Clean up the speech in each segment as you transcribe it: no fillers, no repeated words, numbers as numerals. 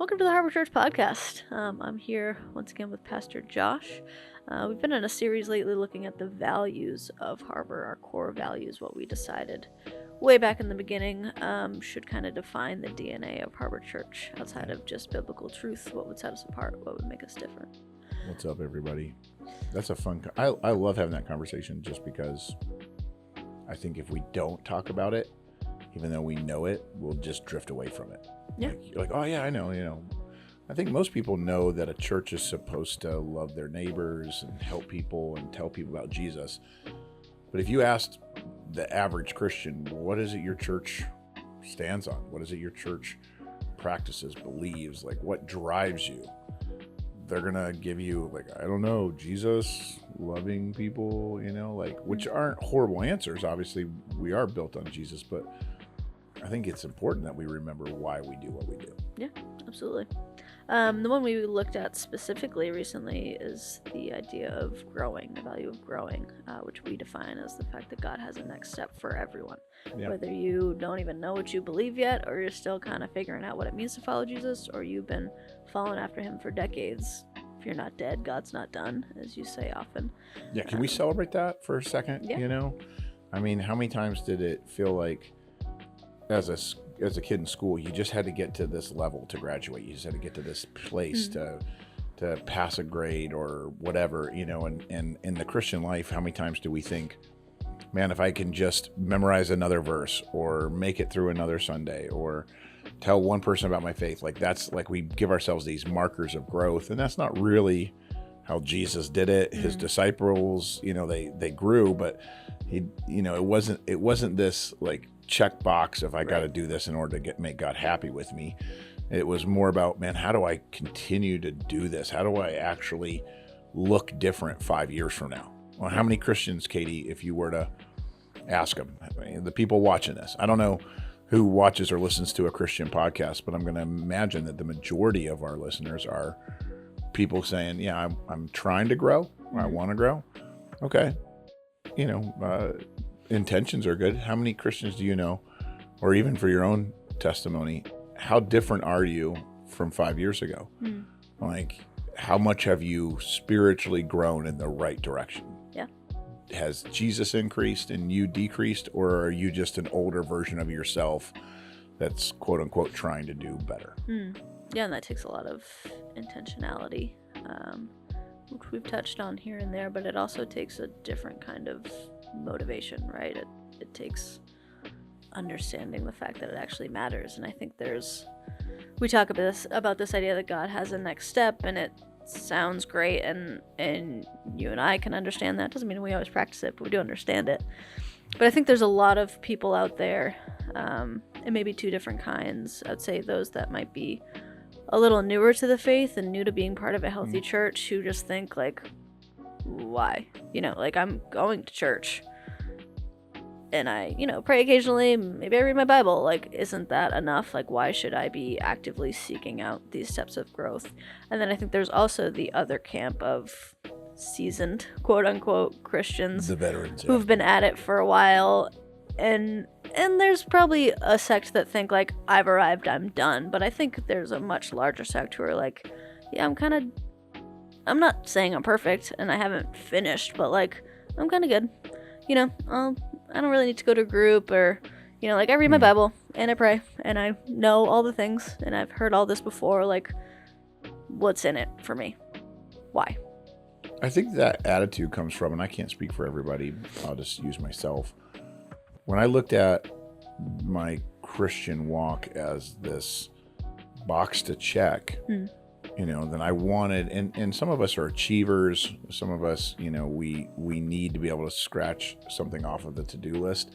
Welcome to the Harbor.Church podcast. I'm here once again with Pastor Josh. We've been in a series lately looking at the values of Harbor, our core values, what we decided way back in the beginning should kind of define the DNA of Harbor.Church outside of just biblical truth. What would set us apart? What would make us different? What's up, everybody? That's a fun... I love having that conversation just because I think if we don't talk about it, even though we know it, we'll just drift away from it. Yeah. Like, you're like, oh yeah, I know, I think most people know that a church is supposed to love their neighbors and help people and tell people about Jesus. But if you asked the average Christian, what is it your church stands on? What is it your church practices, believes? Like, what drives you? They're going to give you, like, I don't know, Jesus, loving people, which aren't horrible answers. Obviously, we are built on Jesus, but I think it's important that we remember why we do what we do. Yeah, absolutely. The one we looked at specifically recently is the idea of growing, the value of growing, which we define as the fact that God has a next step for everyone. Yeah. Whether you don't even know what you believe yet, or you're still kind of figuring out what it means to follow Jesus, or you've been following after him for decades. If you're not dead, God's not done, as you say often. Yeah, can we celebrate that for a second? Yeah. I mean, how many times did it feel like as a kid in school, you just had to get to this level to graduate. You just had to get to this place to pass a grade or whatever, and in the Christian life, how many times do we think, man, if I can just memorize another verse or make it through another Sunday or tell one person about my faith, like that's like we give ourselves these markers of growth, and that's not really how Jesus did it. His disciples, they grew, but it wasn't this like check box if I got to do this in order to make God happy with me. It was more about, man, how do I continue to do this? How do I actually look different 5 years from now? Well, how many Christians, Katie, if you were to ask them, the people watching this, I don't know who watches or listens to a Christian podcast, but I'm going to imagine that the majority of our listeners are people saying, yeah, I'm trying to grow. I want to grow. Okay. Intentions are good. How many Christians do you know, or even for your own testimony, how different are you from 5 years ago? Like, how much have you spiritually grown in the right direction? Yeah. Has Jesus increased and you decreased, or are you just an older version of yourself that's quote unquote trying to do better? Yeah, and that takes a lot of intentionality, which we've touched on here and there, but it also takes a different kind of motivation, right? It takes understanding the fact that it actually matters. And I think we talk about this idea that God has a next step, and it sounds great, and you and I can understand that. Doesn't mean we always practice it, but we do understand it. But I think there's a lot of people out there, and maybe two different kinds. I'd say those that might be a little newer to the faith and new to being part of a healthy church, who just think like, why? Like, I'm going to church and I, pray occasionally, maybe I read my Bible. Like, isn't that enough? Like, why should I be actively seeking out these steps of growth? And then I think there's also the other camp of seasoned, quote unquote, Christians, the veterans, who've been at it for a while. And there's probably a sect that think like, I've arrived, I'm done. But I think there's a much larger sect who are like, yeah, I'm not saying I'm perfect and I haven't finished, but like, I'm kind of good. I don't really need to go to a group, or, like, I read my Bible and I pray and I know all the things and I've heard all this before. Like, what's in it for me? Why? I think that attitude comes from, and I can't speak for everybody, I'll just use myself. When I looked at my Christian walk as this box to check, then I wanted, and some of us are achievers. Some of us, we need to be able to scratch something off of the to-do list.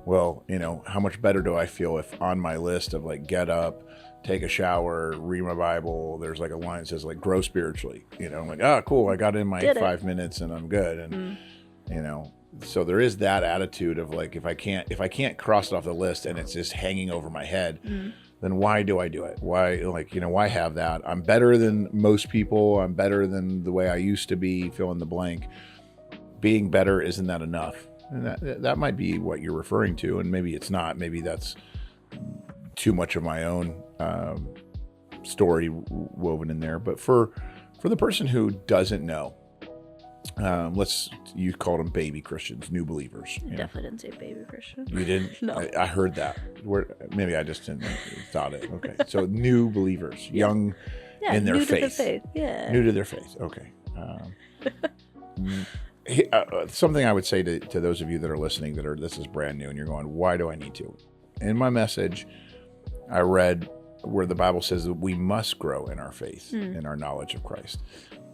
Well, how much better do I feel if on my list of like, get up, take a shower, read my Bible, there's like a line that says like, grow spiritually, I'm like, oh, cool. I got in my 5 minutes and I'm good. And, so there is that attitude of like, if I can't cross it off the list and it's just hanging over my head, then why do I do it? Why, why have that? I'm better than most people. I'm better than the way I used to be, fill in the blank. Being better, isn't that enough? And that might be what you're referring to, and maybe it's not. Maybe that's too much of my own story woven in there. But for the person who doesn't know, you called them baby Christians, new believers. Definitely didn't say baby Christian. You didn't? No. I heard that. Maybe I just didn't thought it. Okay. So new believers, young in their new faith. To the faith. Yeah. New to their faith. Okay. Something I would say to those of you that are listening this is brand new and you're going, why do I need to? In my message, I read where the Bible says that we must grow in our faith, in our knowledge of Christ.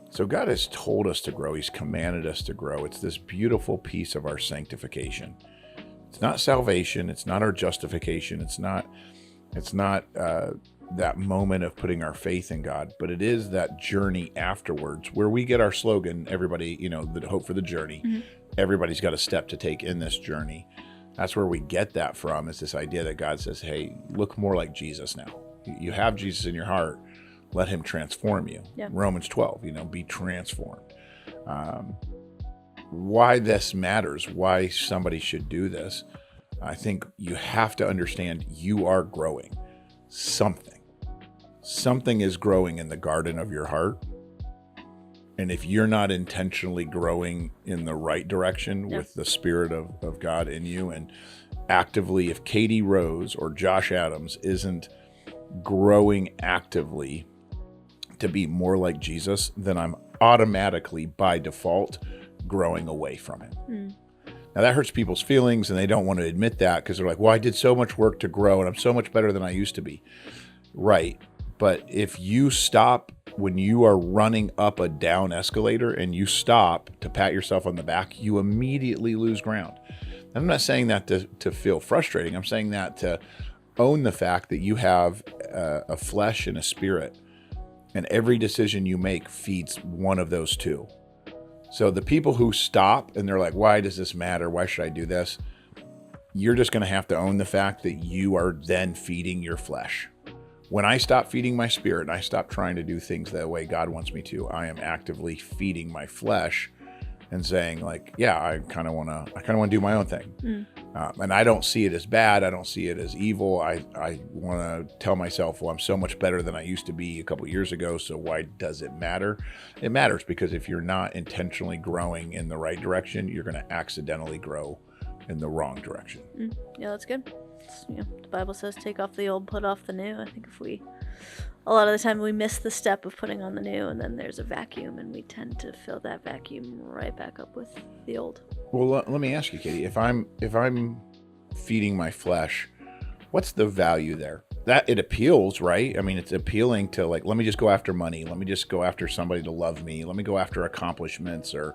So God has told us to grow. He's commanded us to grow. It's this beautiful piece of our sanctification. It's not salvation. It's not our justification. It's not that moment of putting our faith in God, but it is that journey afterwards where we get our slogan, everybody, the hope for the journey. Mm-hmm. Everybody's got a step to take in this journey. That's where we get that from, is this idea that God says, hey, look more like Jesus now. You have Jesus in your heart. Let him transform you. Yeah. Romans 12, be transformed. Why this matters, why somebody should do this, I think you have to understand you are growing something. Something is growing in the garden of your heart. And if you're not intentionally growing in the right direction with the Spirit of God in you, and actively, if Katie Rose or Josh Adams isn't growing actively to be more like Jesus, then I'm automatically, by default, growing away from him. Now that hurts people's feelings, and they don't want to admit that because they're like, well, I did so much work to grow and I'm so much better than I used to be. Right. But if you stop when you are running up a down escalator and you stop to pat yourself on the back, you immediately lose ground. And I'm not saying that to feel frustrating. I'm saying that to own the fact that you have a flesh and a spirit, and every decision you make feeds one of those two. So the people who stop and they're like, why does this matter? Why should I do this? You're just going to have to own the fact that you are then feeding your flesh. When I stop feeding my spirit and I stop trying to do things the way God wants me to, I am actively feeding my flesh and saying, like, yeah, I kind of want to do my own thing. And I don't see it as bad. I don't see it as evil. I want to tell myself, well, I'm so much better than I used to be a couple years ago. So why does it matter? It matters because if you're not intentionally growing in the right direction, you're going to accidentally grow in the wrong direction. Yeah, that's good. The Bible says take off the old, put off the new. I think a lot of the time we miss the step of putting on the new, and then there's a vacuum, and we tend to fill that vacuum right back up with the old. Well, let me ask you, Katie, if I'm feeding my flesh, what's the value there? That it appeals, right? I mean, it's appealing to, like, let me just go after money. Let me just go after somebody to love me. Let me go after accomplishments or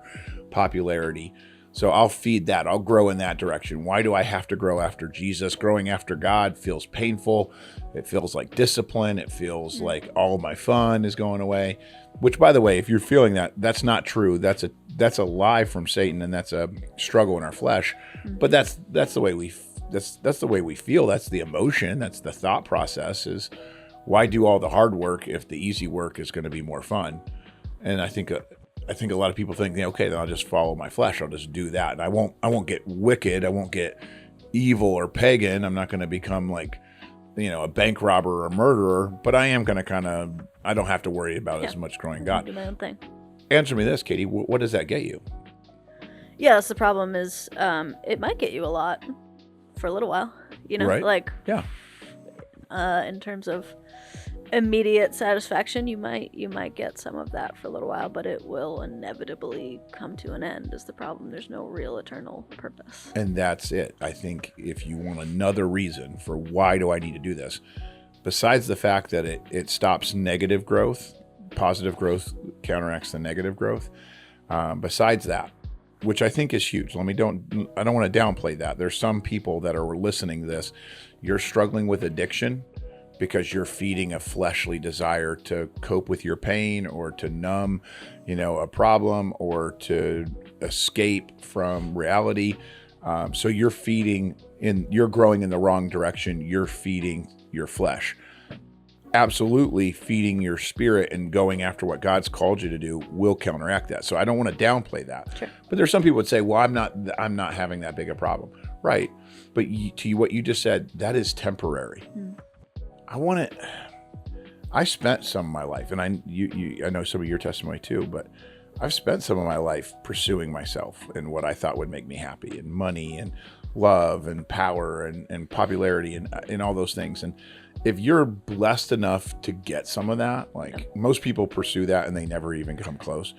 popularity. So I'll feed that. I'll grow in that direction. Why do I have to grow after Jesus? Growing after God feels painful. It feels like discipline. It feels like all my fun is going away. Which, by the way, if you're feeling that, that's not true. That's a lie from Satan, and that's a struggle in our flesh. But that's the way we feel. That's the emotion. That's the thought process. Is why do all the hard work if the easy work is going to be more fun? And I think a lot of people think, okay, then I'll just follow my flesh. I'll just do that. And I won't get wicked. I won't get evil or pagan. I'm not going to become like, a bank robber or a murderer, but I am going to I don't have to worry about as much growing God. Do my own thing. Answer me this, Katie. What does that get you? Yeah, that's the problem is it might get you a lot for a little while, right? Like, yeah. In terms of immediate satisfaction, you might get some of that for a little while, but it will inevitably come to an end is the problem. There's no real eternal purpose. And that's it. I think if you want another reason for why do I need to do this, besides the fact that it stops negative growth, positive growth counteracts the negative growth. Besides that, which I think is huge. I don't want to downplay that. There's some people that are listening to this. You're struggling with addiction because you're feeding a fleshly desire to cope with your pain or to numb, a problem or to escape from reality. So you're growing in the wrong direction. You're feeding your flesh. Absolutely, feeding your spirit and going after what God's called you to do will counteract that. So I don't want to downplay that. Sure. But there's some people would say, well, I'm not having that big a problem. Right. But what you just said, that is temporary. I want I spent some of my life, and I know some of your testimony too, but I've spent some of my life pursuing myself and what I thought would make me happy, and money and love and power and popularity and all those things. And if you're blessed enough to get some of that, like most people pursue that and they never even come close.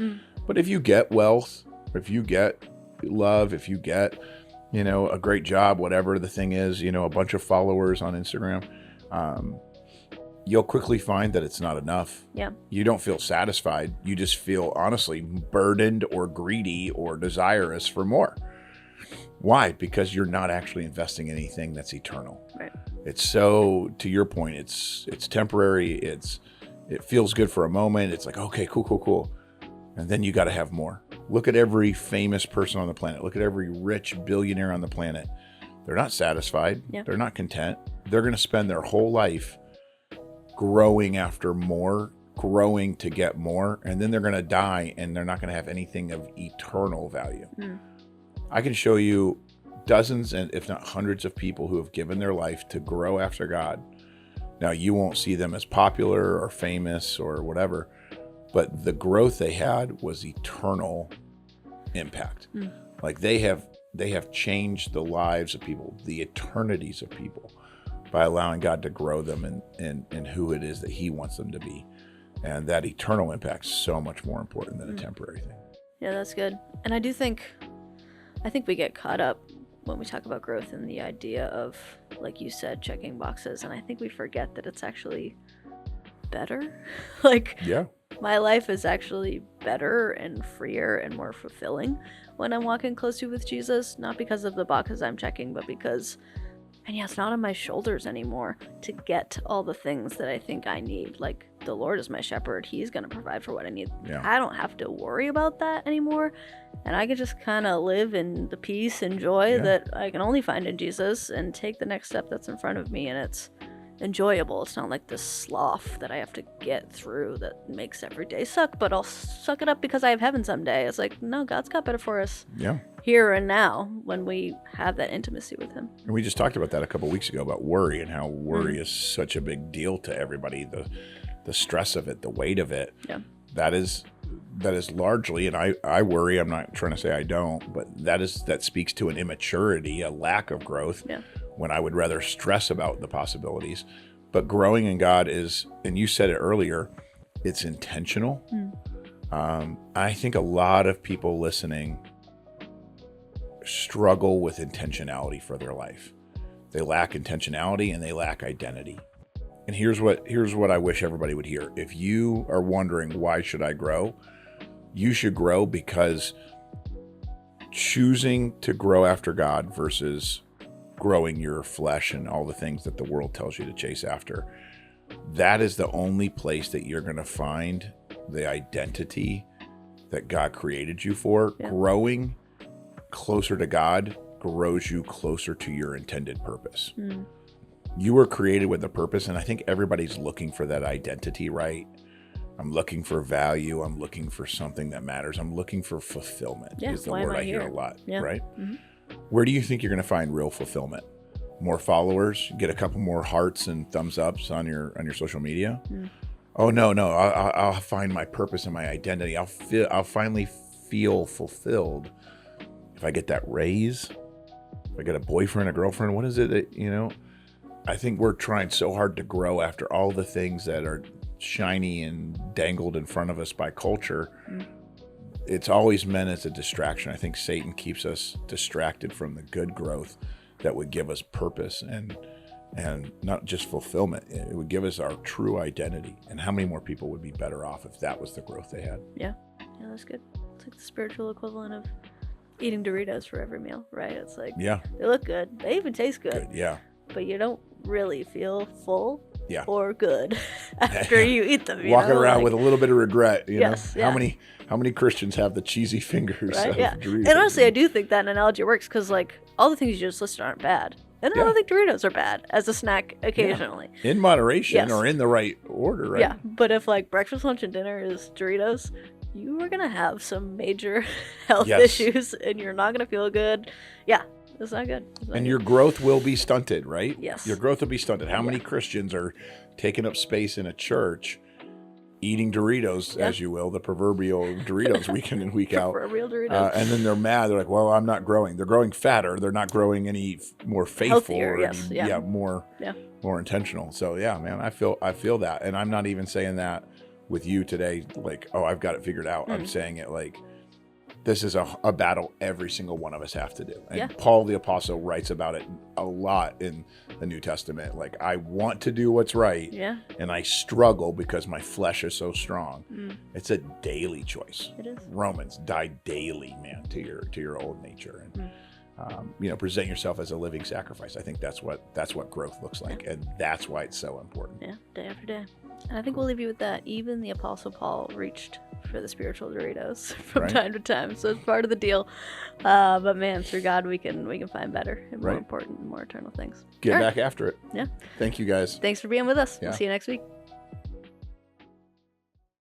But if you get wealth, if you get love, if you get, a great job, whatever the thing is, a bunch of followers on Instagram, you'll quickly find that it's not enough. Yeah. You don't feel satisfied. You just feel honestly burdened or greedy or desirous for more. Why? Because you're not actually investing in anything that's eternal. Right. It's so, to your point, it's temporary. It feels good for a moment. It's like, okay, cool. And then you got to have more. Look at every famous person on the planet. Look at every rich billionaire on the planet. They're not satisfied. Yeah. They're not content. They're going to spend their whole life growing after more, growing to get more, and then they're going to die and they're not going to have anything of eternal value. I can show you dozens and if not hundreds of people who have given their life to grow after God. Now, you won't see them as popular or famous or whatever, but the growth they had was eternal impact. Like they have changed the lives of people, the eternities of people, by allowing God to grow them in who it is that he wants them to be. And that eternal impact is so much more important than a temporary thing. Yeah, that's good. And I think we get caught up when we talk about growth in the idea of, like you said, checking boxes. And I think we forget that it's actually better. Yeah. My life is actually better and freer and more fulfilling when I'm walking closely with Jesus, not because of the boxes I'm checking, but because, and it's not on my shoulders anymore to get all the things that I think I need. Like, the Lord is my shepherd. He's going to provide for what I need. Yeah. I don't have to worry about that anymore. And I can just kind of live in the peace and joy that I can only find in Jesus and take the next step that's in front of me. And it's enjoyable. It's not like this sloth that I have to get through that makes every day suck, but I'll suck it up because I have heaven someday. It's like, no, God's got better for us. Yeah. Here and now, when we have that intimacy with him. And we just talked about that a couple of weeks ago about worry and how worry is such a big deal to everybody. The stress of it, the weight of it. Yeah. That is largely, and I worry, I'm not trying to say I don't, but that speaks to an immaturity, a lack of growth. Yeah. When I would rather stress about the possibilities. But growing in God is, and you said it earlier, it's intentional. I think a lot of people listening struggle with intentionality for their life. They lack intentionality and they lack identity. And here's what I wish everybody would hear. If you are wondering, why should I grow? You should grow because choosing to grow after God versus growing your flesh and all the things that the world tells you to chase after, that is the only place that you're going to find the identity that God created you for. Yeah. Growing closer to God grows you closer to your intended purpose. You were created with a purpose, and I think everybody's looking for that identity, right? I'm looking for value. I'm looking for something that matters. I'm looking for fulfillment is the word I hear a lot, right? Where do you think you're going to find real fulfillment? More followers, get a couple more hearts and thumbs ups on your social media. Oh no, I'll find my purpose and my identity. I'll finally feel fulfilled if I get that raise, if I get a boyfriend, a girlfriend. What is it that, I think we're trying so hard to grow after all the things that are shiny and dangled in front of us by culture. It's always meant as a distraction. I think Satan keeps us distracted from the good growth that would give us purpose and not just fulfillment. It would give us our true identity. And how many more people would be better off if that was the growth they had? Yeah, that's good. It's like the spiritual equivalent of eating Doritos for every meal, right? It's like, they look good. They even taste good. Yeah. But you don't really feel full or good after you eat them. Walking around with a little bit of regret. Yes, How many Christians have the cheesy fingers? Right? Yeah. Doritos? And honestly, I do think that analogy works because, like, all the things you just listed aren't bad. And I don't think Doritos are bad as a snack occasionally. Yeah. In moderation or in the right order, right? Yeah. But if, like, breakfast, lunch, and dinner is Doritos, you are going to have some major health issues and you're not going to feel good. Yeah. It's not good. It's not And good. your growth will be stunted, right? Yes. Your growth will be stunted. How many Christians are taking up space in a church, eating Doritos, as you will, the proverbial Doritos week in and week out. Proverbial Doritos. And then they're mad. They're like, well, I'm not growing. They're growing fatter. They're not growing any more faithful Healthier, or yes, any, more intentional. So yeah, man, I feel that. And I'm not even saying that with you today, like, oh, I've got it figured out. I'm saying it like, this is a battle every single one of us have to do. And Paul the Apostle writes about it a lot in the New Testament. Like, I want to do what's right, and I struggle because my flesh is so strong. It's a daily choice. It is. Romans, die daily, man, to your old nature. And present yourself as a living sacrifice. I think that's what growth looks like, and that's why it's so important. Yeah, day after day. And I think we'll leave you with that. Even the Apostle Paul reached for the spiritual Doritos from time to time, so it's part of the deal. But man, through God, we can find better and more important and more eternal things. Get back after it. Yeah. Thank you, guys. Thanks for being with us. Yeah. We'll see you next week.